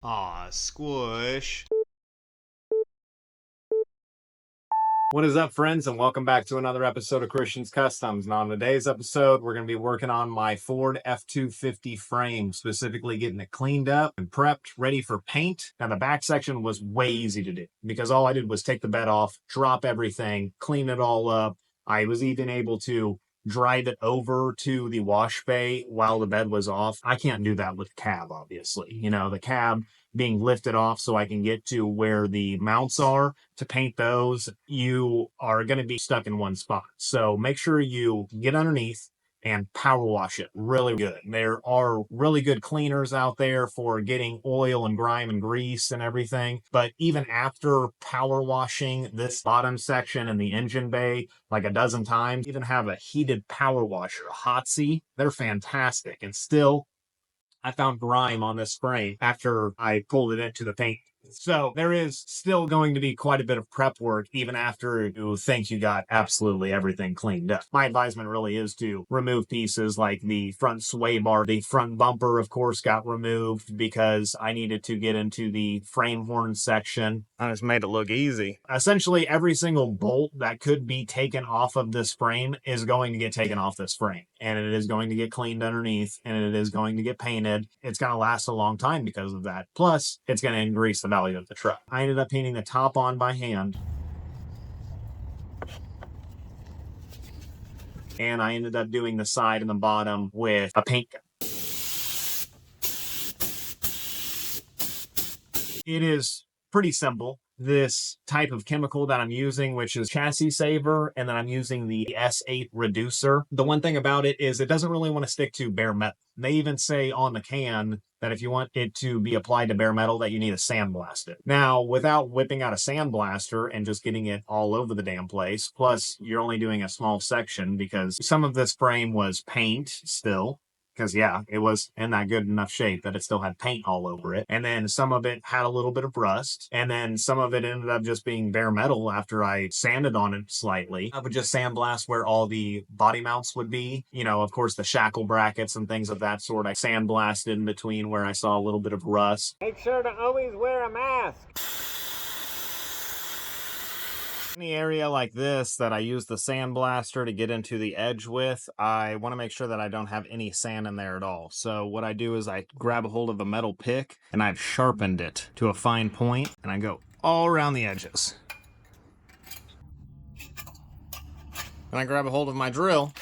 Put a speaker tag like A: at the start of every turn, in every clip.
A: Aw, squish. What is up, friends, and welcome back to another episode of Khristian's Customs. Now, on today's episode, we're going to be working on my Ford F250 frame, specifically getting it cleaned up and prepped, ready for paint. Now, the back section was way easy to do because all I did was take the bed off, drop everything, clean it all up. I was even able to drive it over to the wash bay while the bed was off. I can't do that with cab, obviously. You know, the cab being lifted off so I can get to where the mounts are to paint those, you are going to be stuck in one spot. So make sure you get underneath and power wash it really good. There are really good cleaners out there for getting oil and grime and grease and everything. But even after power washing this bottom section and the engine bay like a dozen times, even have a heated power washer, Hotsy, they're fantastic. And still, I found grime on this frame after I pulled it into the paint. So there is still going to be quite a bit of prep work even after you think you got absolutely everything cleaned up. My advisement really is to remove pieces like the front sway bar. The front bumper, of course, got removed because I needed to get into the frame horn section. I just made it look easy. Essentially, every single bolt that could be taken off of this frame is going to get taken off this frame. And it is going to get cleaned underneath, and it is going to get painted. It's going to last a long time because of that. Plus, it's going to increase the value of the truck. I ended up painting the top on by hand. And I ended up doing the side and the bottom with a paint gun. It is pretty simple. This type of chemical that I'm using, which is chassis saver, and then I'm using the S8 reducer. The one thing about it is it doesn't really want to stick to bare metal. They even say on the can that if you want it to be applied to bare metal that you need to sandblast it. Now, without whipping out a sandblaster and just getting it all over the damn place, plus you're only doing a small section because some of this frame was paint still. Because, yeah, it was in that good enough shape that it still had paint all over it. And then some of it had a little bit of rust. And then some of it ended up just being bare metal after I sanded on it slightly. I would just sandblast where all the body mounts would be. You know, of course, the shackle brackets and things of that sort. I sandblasted in between where I saw a little bit of rust.
B: Make sure to always wear a mask.
A: Any area like this that I use the sandblaster to get into the edge with, I want to make sure that I don't have any sand in there at all. So what I do is I grab a hold of a metal pick and I've sharpened it to a fine point and I go all around the edges. And I grab a hold of my drill.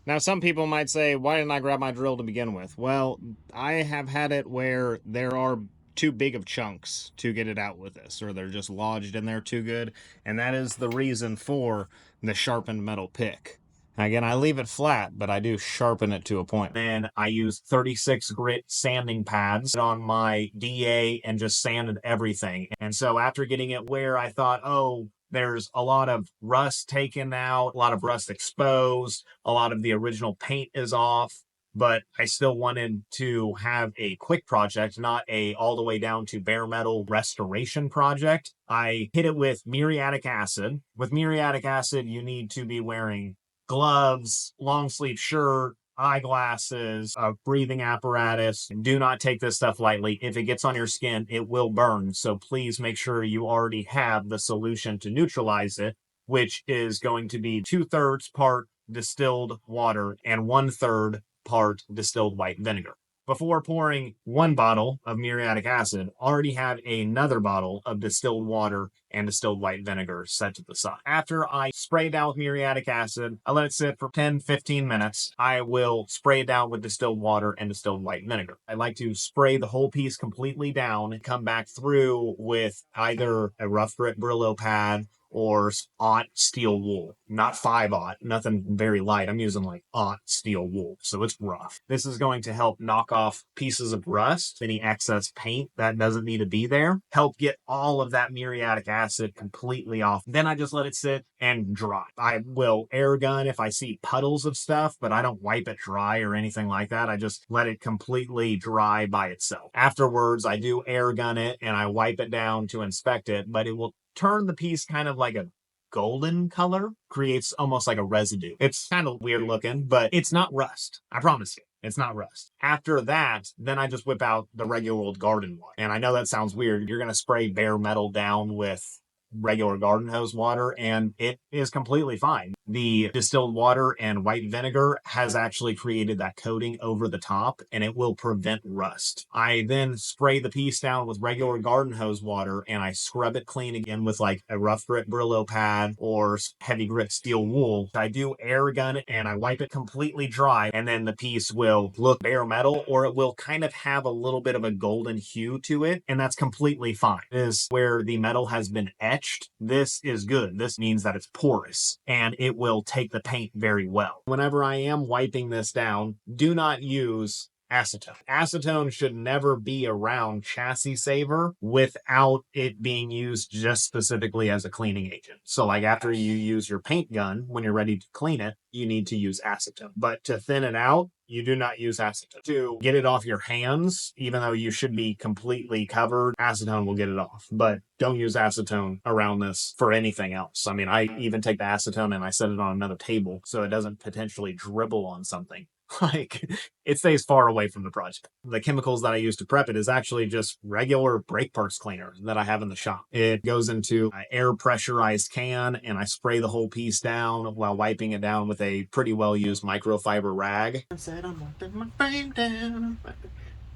A: Now, some people might say, why didn't I grab my drill to begin with? Well, I have had it where there are too big of chunks to get it out with this, or they're just lodged in there too good, and that is the reason for the sharpened metal pick. Again, I leave it flat, but I do sharpen it to a point. Then I use 36 grit sanding pads on my DA and just sanded everything. And so after getting it where I thought, oh, there's a lot of rust taken out, a lot of rust exposed, a lot of the original paint is off, but I still wanted to have a quick project, not a all the way down to bare metal restoration project. I hit it with muriatic acid. With muriatic acid, you need to be wearing gloves, long sleeve shirt, eyeglasses, a breathing apparatus. Do not take this stuff lightly. If it gets on your skin, it will burn. So please make sure you already have the solution to neutralize it, which is going to be 2/3 part distilled water and 1/3 part distilled white vinegar. Before pouring one bottle of muriatic acid, already have another bottle of distilled water and distilled white vinegar set to the side. After I spray it down with muriatic acid, I let it sit for 10-15 minutes. I will spray it down with distilled water and distilled white vinegar. I like to spray the whole piece completely down and come back through with either a rough grit Brillo pad or aught steel wool. Not 5/0, nothing very light. I'm using like aught steel wool, so it's rough. This is going to help knock off pieces of rust, any excess paint that doesn't need to be there, help get all of that muriatic acid completely off. Then I just let it sit and dry. I will air gun if I see puddles of stuff, but I don't wipe it dry or anything like that. I just let it completely dry by itself. Afterwards, I do air gun it and I wipe it down to inspect it, but it will turn the piece kind of like a golden color, creates almost like a residue. It's kind of weird looking, but it's not rust. I promise you. It's not rust. After that, then I just whip out the regular old garden water. And I know that sounds weird. You're going to spray bare metal down with regular garden hose water, and it is completely fine. The distilled water and white vinegar has actually created that coating over the top, and it will prevent rust. I then spray the piece down with regular garden hose water, and I scrub it clean again with like a rough grit Brillo pad or heavy grit steel wool. I do air gun it, and I wipe it completely dry, and then the piece will look bare metal, or it will kind of have a little bit of a golden hue to it, and that's completely fine. It is where the metal has been etched. This is good. This means that it's porous and it will take the paint very well. Whenever I am wiping this down, do not use acetone. Acetone should never be around chassis saver without it being used just specifically as a cleaning agent. So like after you use your paint gun, when you're ready to clean it, you need to use acetone. But to thin it out, you do not use acetone. To get it off your hands, even though you should be completely covered, acetone will get it off. But don't use acetone around this for anything else. I mean, I even take the acetone and I set it on another table so it doesn't potentially dribble on something. Like, it stays far away from the project. The chemicals that I use to prep it is actually just regular brake parts cleaner that I have in the shop. It goes into an air pressurized can, and I spray the whole piece down while wiping it down with a pretty well used microfiber rag. I said I'm wiping my frame down.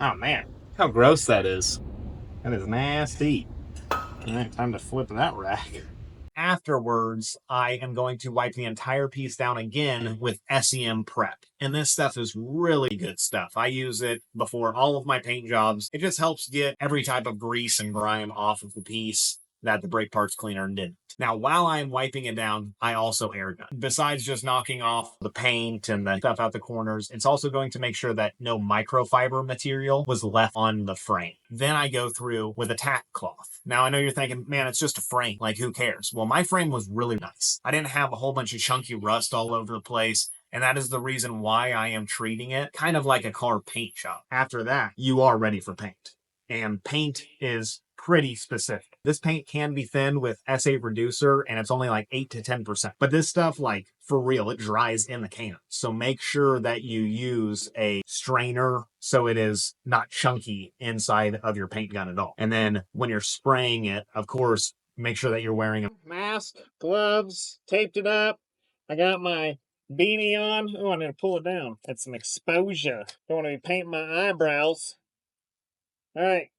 A: Oh man, how gross that is. That is nasty. All right, time to flip that rag. Afterwards, I am going to wipe the entire piece down again with SEM Prep. And this stuff is really good stuff. I use it before all of my paint jobs. It just helps get every type of grease and grime off of the piece that the brake parts cleaner didn't. Now, while I'm wiping it down, I also air gun. Besides just knocking off the paint and the stuff out the corners, it's also going to make sure that no microfiber material was left on the frame. Then I go through with a tack cloth. Now, I know you're thinking, man, it's just a frame. Like, who cares? Well, my frame was really nice. I didn't have a whole bunch of chunky rust all over the place. And that is the reason why I am treating it kind of like a car paint job. After that, you are ready for paint. And paint is pretty specific. This paint can be thinned with S8 reducer, and it's only like 8 to 10%. But this stuff, like, for real, it dries in the can. So make sure that you use a strainer so it is not chunky inside of your paint gun at all. And then when you're spraying it, of course, make sure that you're wearing a
B: Mask, gloves, taped it up. I got my beanie on. Oh, I need to pull it down. That's some exposure. Don't want to be painting my eyebrows. All right.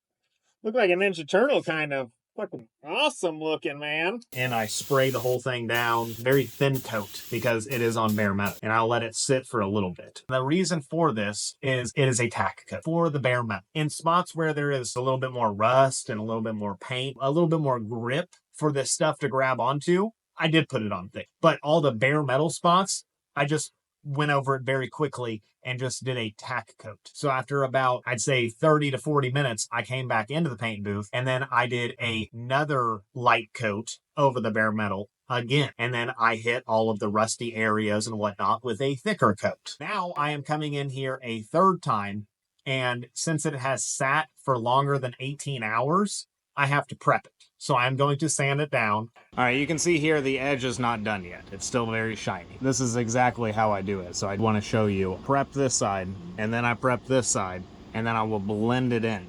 B: Look like a Ninja Turtle kind of. Fucking awesome looking, man.
A: and I spray the whole thing down, very thin coat, because it is on bare metal, and I'll let it sit for a little bit. The reason for this is it is a tack coat for the bare metal. In spots where there is a little bit more rust and a little bit more paint, a little bit more grip for this stuff to grab onto, I did put it on thick. But all the bare metal spots, I just went over it very quickly and just did a tack coat. So after about, I'd say 30 to 40 minutes, I came back into the paint booth, and then I did another light coat over the bare metal again. And then I hit all of the rusty areas and whatnot with a thicker coat. Now I am coming in here a third time, and since it has sat for longer than 18 hours, I have to prep it. So I'm going to sand it down. All right, you can see here the edge is not done yet. It's still very shiny. This is exactly how I do it. So I want to show you. Prep this side, and then I prep this side, and then I will blend it in.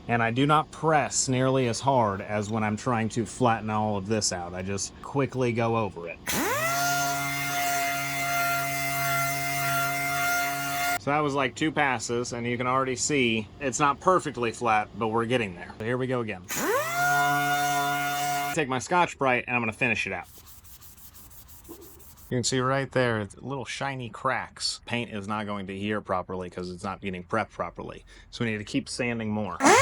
A: And I do not press nearly as hard as when I'm trying to flatten all of this out. I just quickly go over it. So that was like 2 passes, and you can already see it's not perfectly flat, but we're getting there. So here we go again. Take my Scotch-Brite, and I'm going to finish it out. You can see right there, little shiny cracks. Paint is not going to adhere properly because it's not getting prepped properly. So we need to keep sanding more. Then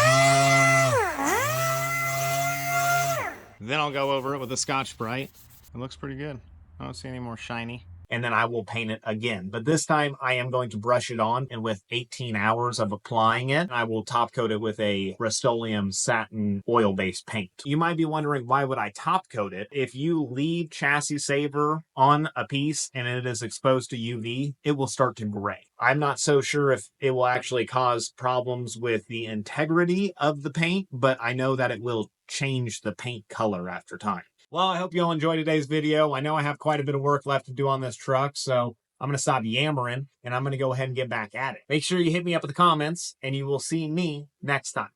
A: I'll go over it with the Scotch-Brite. It looks pretty good. I don't see any more shiny. And then I will paint it again. But this time I am going to brush it on, and with 18 hours of applying it, I will top coat it with a Rust-Oleum satin oil-based paint. You might be wondering, why would I top coat it? If you leave chassis saver on a piece and it is exposed to UV, it will start to gray. I'm not so sure if it will actually cause problems with the integrity of the paint, but I know that it will change the paint color after time. Well, I hope you all enjoyed today's video. I know I have quite a bit of work left to do on this truck, so
B: I'm going to stop yammering, and I'm going to go ahead and get back at it. Make sure you hit me up in the comments, and you will see me next time.